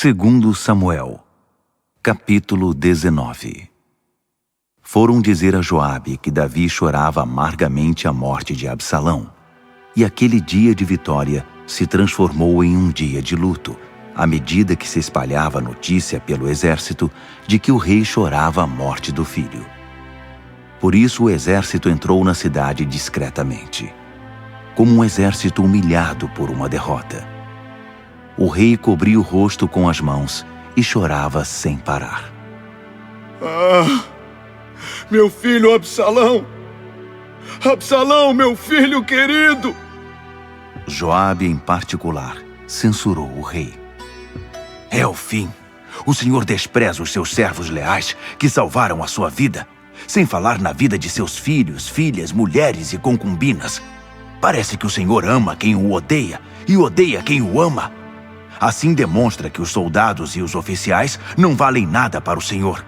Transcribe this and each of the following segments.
Segundo Samuel, capítulo 19. Foram dizer a Joabe que Davi chorava amargamente a morte de Absalão, e aquele dia de vitória se transformou em um dia de luto, à medida que se espalhava a notícia pelo exército de que o rei chorava a morte do filho. Por isso o exército entrou na cidade discretamente, como um exército humilhado por uma derrota. O rei cobria o rosto com as mãos e chorava sem parar. Ah, meu filho Absalão! Absalão, meu filho querido! Joabe, em particular, censurou o rei. É o fim. O senhor despreza os seus servos leais que salvaram a sua vida, sem falar na vida de seus filhos, filhas, mulheres e concubinas. Parece que o senhor ama quem o odeia e odeia quem o ama. Assim demonstra que os soldados e os oficiais não valem nada para o senhor.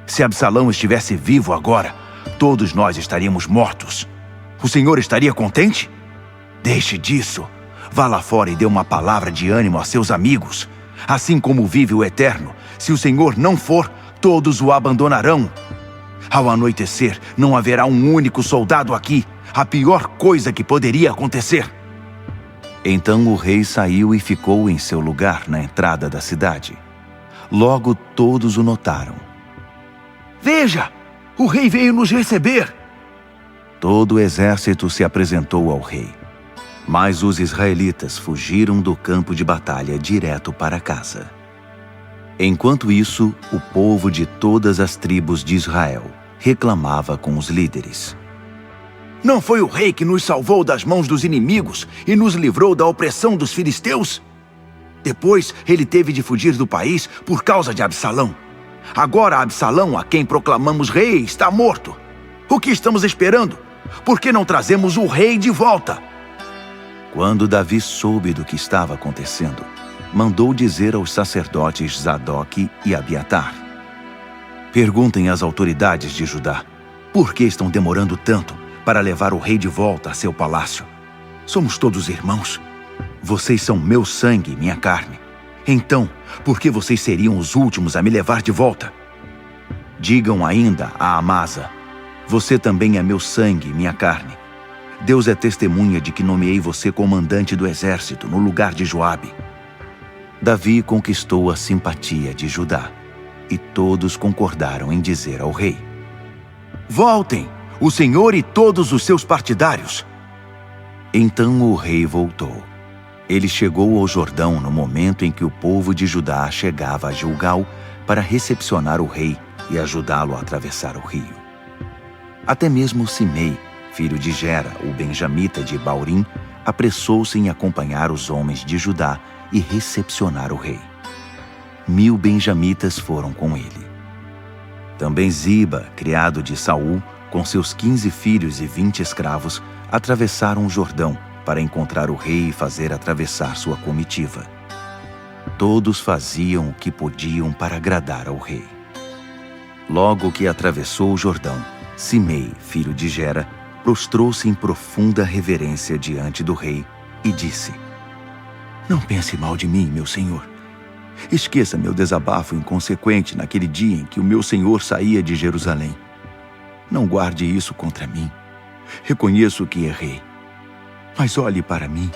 Se Absalão estivesse vivo agora, todos nós estaríamos mortos. O senhor estaria contente? Deixe disso. Vá lá fora e dê uma palavra de ânimo a seus amigos. Assim como vive o Eterno, se o senhor não for, todos o abandonarão. Ao anoitecer, não haverá um único soldado aqui. A pior coisa que poderia acontecer. Então o rei saiu e ficou em seu lugar na entrada da cidade. Logo todos o notaram. Veja! O rei veio nos receber! Todo o exército se apresentou ao rei. Mas os israelitas fugiram do campo de batalha direto para casa. Enquanto isso, o povo de todas as tribos de Israel reclamava com os líderes. Não foi o rei que nos salvou das mãos dos inimigos e nos livrou da opressão dos filisteus? Depois, ele teve de fugir do país por causa de Absalão. Agora Absalão, a quem proclamamos rei, está morto. O que estamos esperando? Por que não trazemos o rei de volta? Quando Davi soube do que estava acontecendo, mandou dizer aos sacerdotes Zadoque e Abiatar: perguntem às autoridades de Judá, por que estão demorando tanto para levar o rei de volta a seu palácio? Somos todos irmãos. Vocês são meu sangue e minha carne. Então, por que vocês seriam os últimos a me levar de volta? Digam ainda a Amasa: você também é meu sangue e minha carne. Deus é testemunha de que nomeei você comandante do exército no lugar de Joabe. Davi conquistou a simpatia de Judá, e todos concordaram em dizer ao rei: voltem, o senhor e todos os seus partidários. Então o rei voltou. Ele chegou ao Jordão no momento em que o povo de Judá chegava a Gilgal para recepcionar o rei e ajudá-lo a atravessar o rio. Até mesmo Simei, filho de Gera, o benjamita de Baurim, apressou-se em acompanhar os homens de Judá e recepcionar o rei. 1000 benjamitas foram com ele. Também Ziba, criado de Saul, com seus 15 filhos e 20 escravos, atravessaram o Jordão para encontrar o rei e fazer atravessar sua comitiva. Todos faziam o que podiam para agradar ao rei. Logo que atravessou o Jordão, Simei, filho de Gera, prostrou-se em profunda reverência diante do rei e disse: não pense mal de mim, meu senhor. Esqueça meu desabafo inconsequente naquele dia em que o meu senhor saía de Jerusalém. Não guarde isso contra mim. Reconheço que errei. Mas olhe para mim.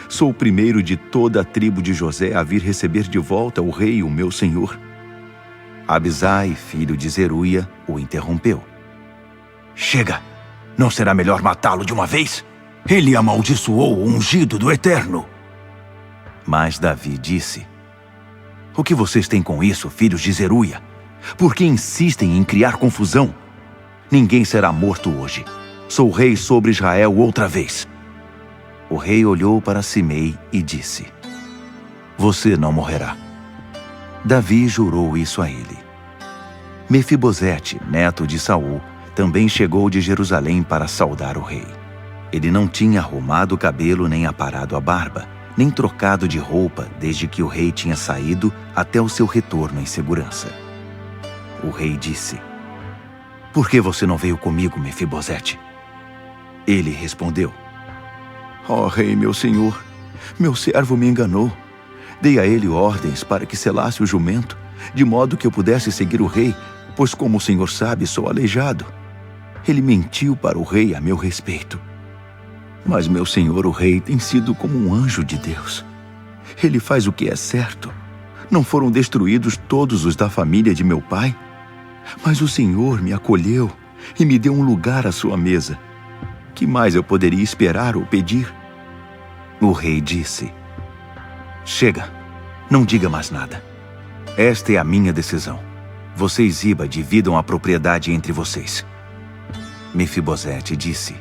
Sou o primeiro de toda a tribo de José a vir receber de volta o rei, o meu senhor. Abisai, filho de Zeruia, o interrompeu. Chega! Não será melhor matá-lo de uma vez? Ele amaldiçoou o ungido do Eterno. Mas Davi disse: o que vocês têm com isso, filhos de Zeruia? Por que insistem em criar confusão? Ninguém será morto hoje. Sou rei sobre Israel outra vez. O rei olhou para Simei e disse: você não morrerá. Davi jurou isso a ele. Mefibosete, neto de Saul, também chegou de Jerusalém para saudar o rei. Ele não tinha arrumado o cabelo nem aparado a barba, nem trocado de roupa desde que o rei tinha saído até o seu retorno em segurança. O rei disse: por que você não veio comigo, Mefibosete? Ele respondeu: ó rei, meu senhor, meu servo me enganou. Dei a ele ordens para que selasse o jumento, de modo que eu pudesse seguir o rei, pois, como o senhor sabe, sou aleijado. Ele mentiu para o rei a meu respeito. Mas meu senhor, o rei, tem sido como um anjo de Deus. Ele faz o que é certo. Não foram destruídos todos os da família de meu pai? Mas o senhor me acolheu e me deu um lugar à sua mesa. Que mais eu poderia esperar ou pedir? O rei disse: chega, não diga mais nada. Esta é a minha decisão. Você e Ziba dividam a propriedade entre vocês. Mefibosete disse: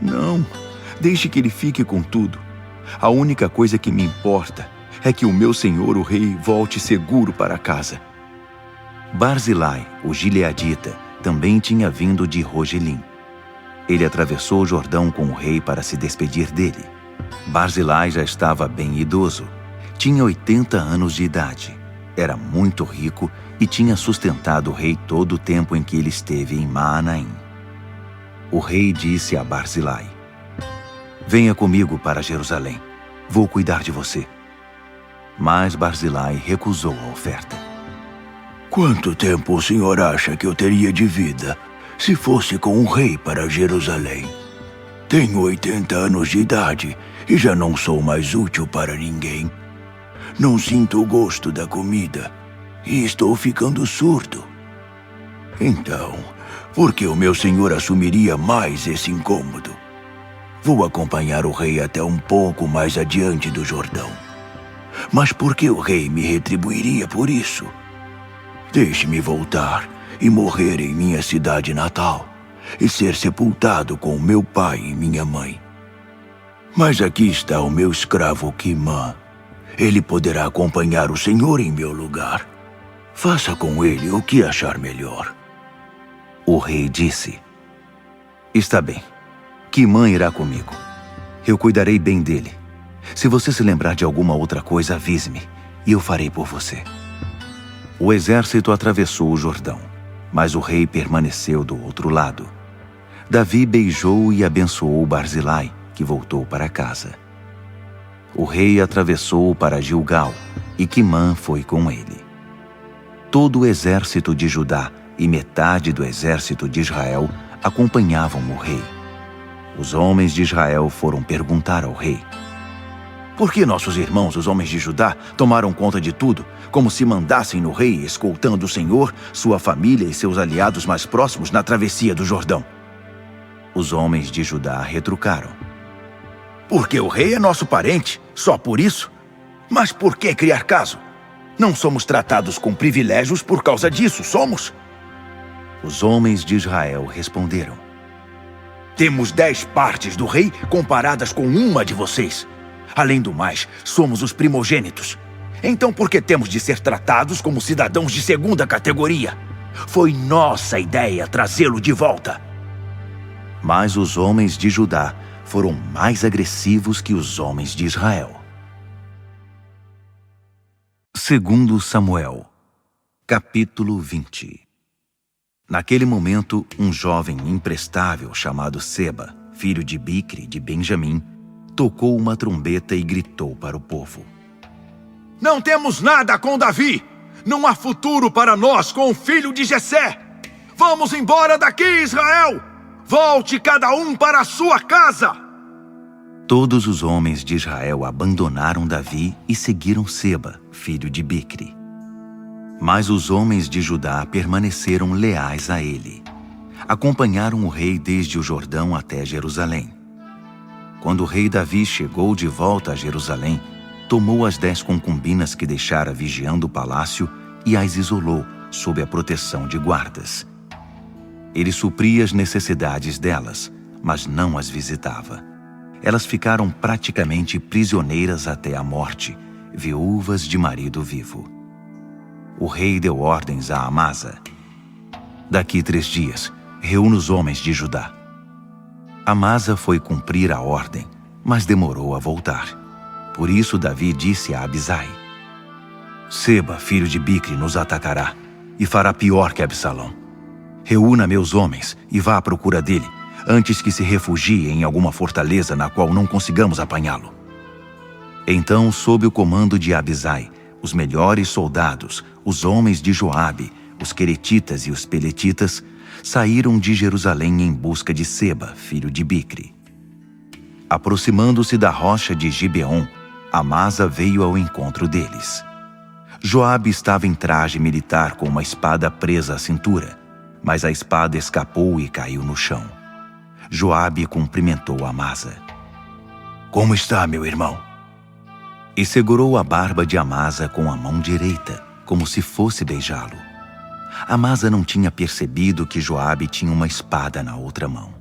não, deixe que ele fique com tudo. A única coisa que me importa é que o meu senhor, o rei, volte seguro para casa. Barzilai, o gileadita, também tinha vindo de Rogelim. Ele atravessou o Jordão com o rei para se despedir dele. Barzilai já estava bem idoso. Tinha 80 anos de idade. Era muito rico e tinha sustentado o rei todo o tempo em que ele esteve em Maanaim. O rei disse a Barzilai: venha comigo para Jerusalém. Vou cuidar de você. Mas Barzilai recusou a oferta. Quanto tempo o senhor acha que eu teria de vida se fosse com o rei para Jerusalém? Tenho 80 anos de idade e já não sou mais útil para ninguém. Não sinto o gosto da comida e estou ficando surdo. Então, por que o meu senhor assumiria mais esse incômodo? Vou acompanhar o rei até um pouco mais adiante do Jordão. Mas por que o rei me retribuiria por isso? Deixe-me voltar e morrer em minha cidade natal e ser sepultado com meu pai e minha mãe. Mas aqui está o meu escravo Quimã. Ele poderá acompanhar o senhor em meu lugar. Faça com ele o que achar melhor. O rei disse: está bem, Quimã irá comigo. Eu cuidarei bem dele. Se você se lembrar de alguma outra coisa, avise-me, e eu farei por você. O exército atravessou o Jordão, mas o rei permaneceu do outro lado. Davi beijou e abençoou Barzilai, que voltou para casa. O rei atravessou para Gilgal, e Quimã foi com ele. Todo o exército de Judá e metade do exército de Israel acompanhavam o rei. Os homens de Israel foram perguntar ao rei: por que nossos irmãos, os homens de Judá, tomaram conta de tudo, como se mandassem no rei, escoltando o Senhor, sua família e seus aliados mais próximos na travessia do Jordão? Os homens de Judá retrucaram: porque o rei é nosso parente, só por isso? Mas por que criar caso? Não somos tratados com privilégios por causa disso, somos? Os homens de Israel responderam: temos 10 partes do rei comparadas com uma de vocês. Além do mais, somos os primogênitos. Então por que temos de ser tratados como cidadãos de segunda categoria? Foi nossa ideia trazê-lo de volta. Mas os homens de Judá foram mais agressivos que os homens de Israel. 2 Samuel, capítulo 20. Naquele momento, um jovem imprestável chamado Seba, filho de Bicri de Benjamim, tocou uma trombeta e gritou para o povo: não temos nada com Davi! Não há futuro para nós com o filho de Jessé! Vamos embora daqui, Israel! Volte cada um para a sua casa! Todos os homens de Israel abandonaram Davi e seguiram Seba, filho de Bicri. Mas os homens de Judá permaneceram leais a ele. Acompanharam o rei desde o Jordão até Jerusalém. Quando o rei Davi chegou de volta a Jerusalém, tomou as 10 concubinas que deixara vigiando o palácio e as isolou sob a proteção de guardas. Ele supria as necessidades delas, mas não as visitava. Elas ficaram praticamente prisioneiras até a morte, viúvas de marido vivo. O rei deu ordens a Amasa: daqui 3 dias, reúna os homens de Judá. Amasa foi cumprir a ordem, mas demorou a voltar. Por isso Davi disse a Abisai: Seba, filho de Bicri, nos atacará e fará pior que Absalão. Reúna meus homens e vá à procura dele, antes que se refugie em alguma fortaleza na qual não consigamos apanhá-lo. Então, sob o comando de Abisai, os melhores soldados, os homens de Joabe, os queretitas e os peletitas, saíram de Jerusalém em busca de Seba, filho de Bicri. Aproximando-se da rocha de Gibeon, Amasa veio ao encontro deles. Joabe estava em traje militar com uma espada presa à cintura, mas a espada escapou e caiu no chão. Joabe cumprimentou Amasa. Como está, meu irmão? E segurou a barba de Amasa com a mão direita, como se fosse beijá-lo. Amasa não tinha percebido que Joabe tinha uma espada na outra mão.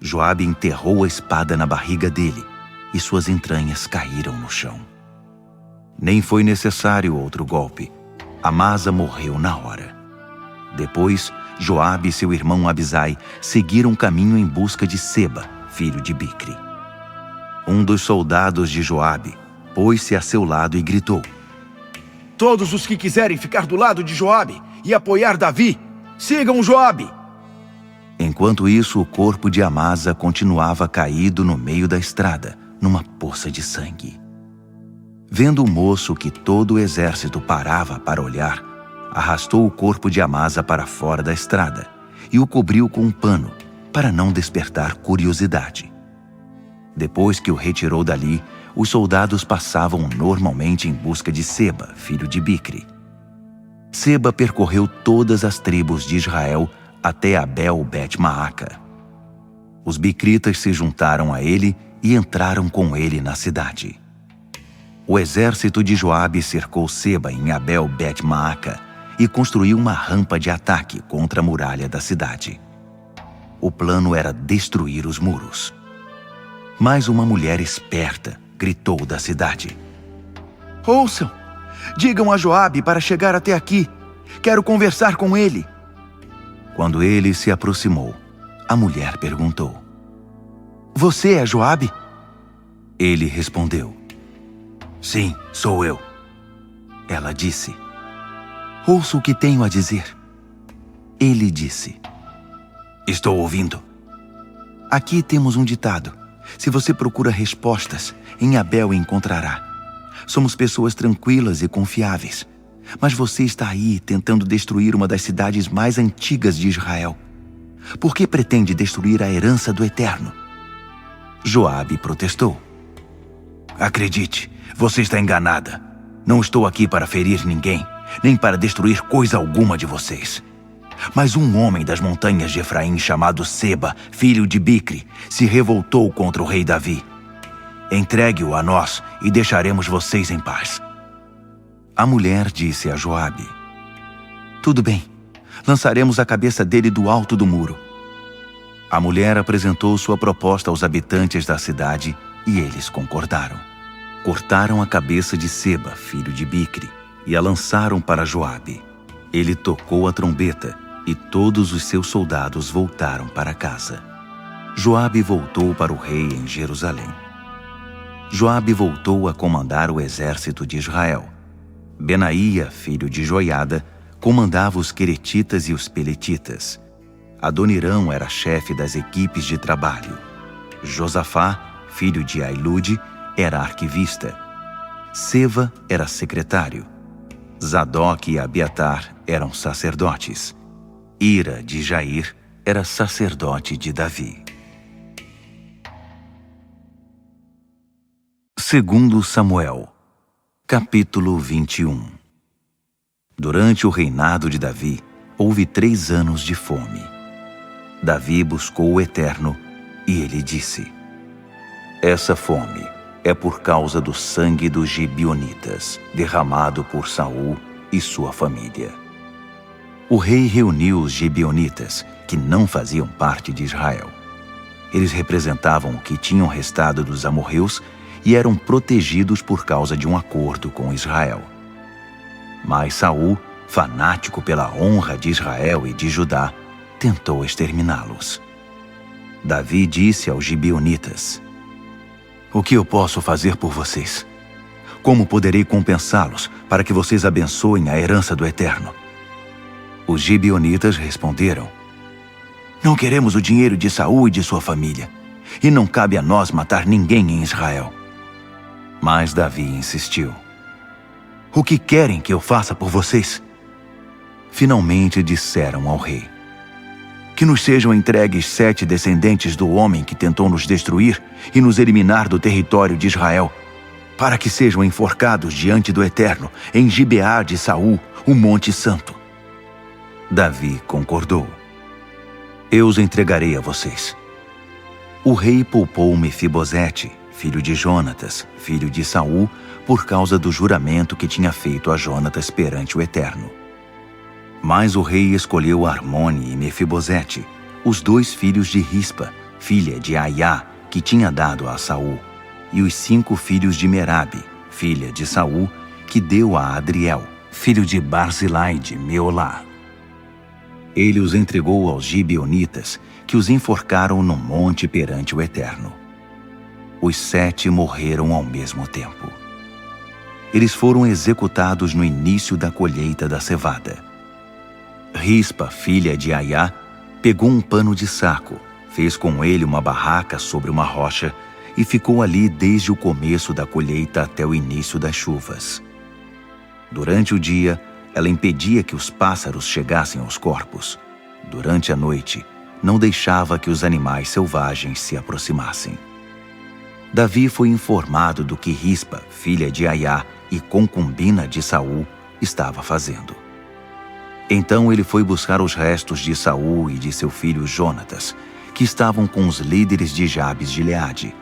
Joabe enterrou a espada na barriga dele e suas entranhas caíram no chão. Nem foi necessário outro golpe. Amasa morreu na hora. Depois, Joabe e seu irmão Abisai seguiram caminho em busca de Seba, filho de Bicri. Um dos soldados de Joabe pôs-se a seu lado e gritou: Todos os que quiserem ficar do lado de Joabe e apoiar Davi, sigam Joabe! Enquanto isso, o corpo de Amasa continuava caído no meio da estrada, numa poça de sangue. Vendo o moço que todo o exército parava para olhar, arrastou o corpo de Amasa para fora da estrada e o cobriu com um pano, para não despertar curiosidade. Depois que o retirou dali, os soldados passavam normalmente em busca de Seba, filho de Bicri. Seba percorreu todas as tribos de Israel até Abel-Bet-Maaca. Os bicritas se juntaram a ele e entraram com ele na cidade. O exército de Joabe cercou Seba em Abel-Bet-Maaca e construiu uma rampa de ataque contra a muralha da cidade. O plano era destruir os muros. Mas uma mulher esperta gritou da cidade: Ouçam! Digam a Joabe para chegar até aqui. Quero conversar com ele. Quando ele se aproximou, a mulher perguntou: Você é Joabe? Ele respondeu: Sim, sou eu. Ela disse: Ouça o que tenho a dizer. Ele disse: Estou ouvindo. Aqui temos um ditado: se você procura respostas, em Abel encontrará. Somos pessoas tranquilas e confiáveis. Mas você está aí tentando destruir uma das cidades mais antigas de Israel. Por que pretende destruir a herança do Eterno? Joabe protestou: Acredite, você está enganada. Não estou aqui para ferir ninguém, nem para destruir coisa alguma de vocês. Mas um homem das montanhas de Efraim chamado Seba, filho de Bicri, se revoltou contra o rei Davi. Entregue-o a nós e deixaremos vocês em paz. A mulher disse a Joabe: Tudo bem, lançaremos a cabeça dele do alto do muro. A mulher apresentou sua proposta aos habitantes da cidade e eles concordaram. Cortaram a cabeça de Seba, filho de Bicri, e a lançaram para Joabe. Ele tocou a trombeta e todos os seus soldados voltaram para casa. Joabe voltou para o rei em Jerusalém. Joabe voltou a comandar o exército de Israel. Benaía, filho de Joiada, comandava os queretitas e os peletitas. Adonirão era chefe das equipes de trabalho. Josafá, filho de Ailude, era arquivista. Seva era secretário. Zadok e Abiatar eram sacerdotes. Ira de Jair era sacerdote de Davi. Segundo Samuel, capítulo 21. Durante o reinado de Davi, houve 3 anos de fome. Davi buscou o Eterno e ele disse: Essa fome é por causa do sangue dos gibeonitas, derramado por Saul e sua família. O rei reuniu os gibeonitas, que não faziam parte de Israel. Eles representavam o que tinham restado dos amorreus e eram protegidos por causa de um acordo com Israel. Mas Saul, fanático pela honra de Israel e de Judá, tentou exterminá-los. Davi disse aos gibeonitas: O que eu posso fazer por vocês? Como poderei compensá-los para que vocês abençoem a herança do Eterno? Os gibeonitas responderam: Não queremos o dinheiro de Saul e de sua família, e não cabe a nós matar ninguém em Israel. Mas Davi insistiu. O que querem que eu faça por vocês? Finalmente disseram ao rei. Que nos sejam entregues 7 descendentes do homem que tentou nos destruir e nos eliminar do território de Israel, para que sejam enforcados diante do Eterno, em Gibeá de Saul, o Monte Santo. Davi concordou. Eu os entregarei a vocês. O rei poupou Mefibosete, filho de Jonatas, filho de Saul, por causa do juramento que tinha feito a Jonatas perante o Eterno. Mas o rei escolheu Armone e Mefibosete, os 2 filhos de Rispa, filha de Aiá, que tinha dado a Saul, e os 5 filhos de Merabe, filha de Saul, que deu a Adriel, filho de Barzilai de Meolá. Ele os entregou aos gibeonitas, que os enforcaram no monte perante o Eterno. Os 7 morreram ao mesmo tempo. Eles foram executados no início da colheita da cevada. Rispa, filha de Aiá, pegou um pano de saco, fez com ele uma barraca sobre uma rocha e ficou ali desde o começo da colheita até o início das chuvas. Durante o dia, ela impedia que os pássaros chegassem aos corpos. Durante a noite, não deixava que os animais selvagens se aproximassem. Davi foi informado do que Rispa, filha de Aiá e concubina de Saul, estava fazendo. Então ele foi buscar os restos de Saul e de seu filho Jonatas, que estavam com os líderes de Jabes de Gileade.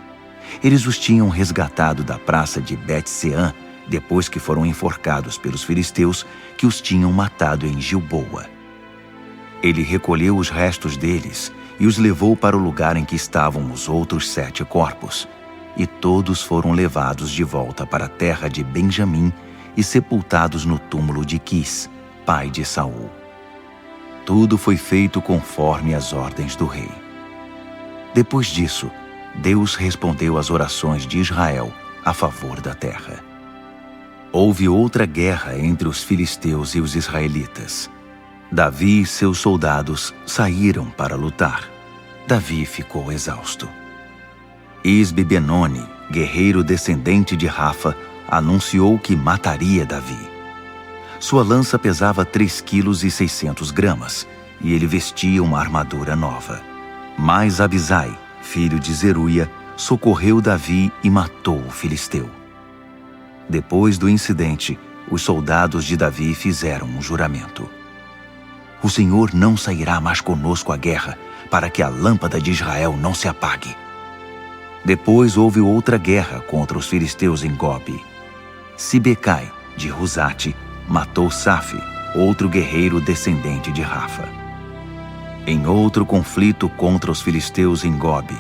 Eles os tinham resgatado da praça de Bet-Seã, depois que foram enforcados pelos filisteus que os tinham matado em Gilboa. Ele recolheu os restos deles e os levou para o lugar em que estavam os outros 7 corpos, e todos foram levados de volta para a terra de Benjamim e sepultados no túmulo de Quis, pai de Saul. Tudo foi feito conforme as ordens do rei. Depois disso, Deus respondeu às orações de Israel a favor da terra. Houve outra guerra entre os filisteus e os israelitas. Davi e seus soldados saíram para lutar. Davi ficou exausto. Isbi-Benoni, guerreiro descendente de Rafa, anunciou que mataria Davi. Sua lança pesava 3,6 kg e ele vestia uma armadura nova. Mas Abisai, filho de Zeruia, socorreu Davi e matou o filisteu. Depois do incidente, os soldados de Davi fizeram um juramento. O Senhor não sairá mais conosco à guerra, para que a lâmpada de Israel não se apague. Depois houve outra guerra contra os filisteus em Gobe. Sibecai, de Ruzate, matou Safi, outro guerreiro descendente de Rafa. Em outro conflito contra os filisteus em Gobe,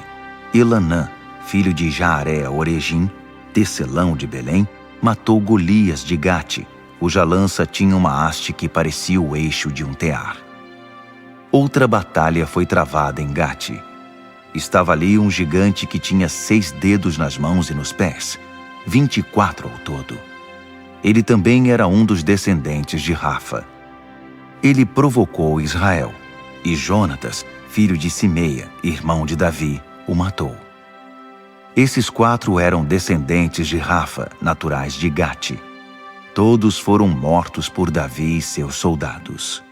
Elanã, filho de Jaaré-Oregim, tecelão de Belém, matou Golias de Gate, cuja lança tinha uma haste que parecia o eixo de um tear. Outra batalha foi travada em Gate. Estava ali um gigante que tinha 6 dedos nas mãos e nos pés, 24 ao todo. Ele também era um dos descendentes de Rafa. Ele provocou Israel, e Jonatas, filho de Simeia, irmão de Davi, o matou. Esses 4 eram descendentes de Rafa, naturais de Gate. Todos foram mortos por Davi e seus soldados.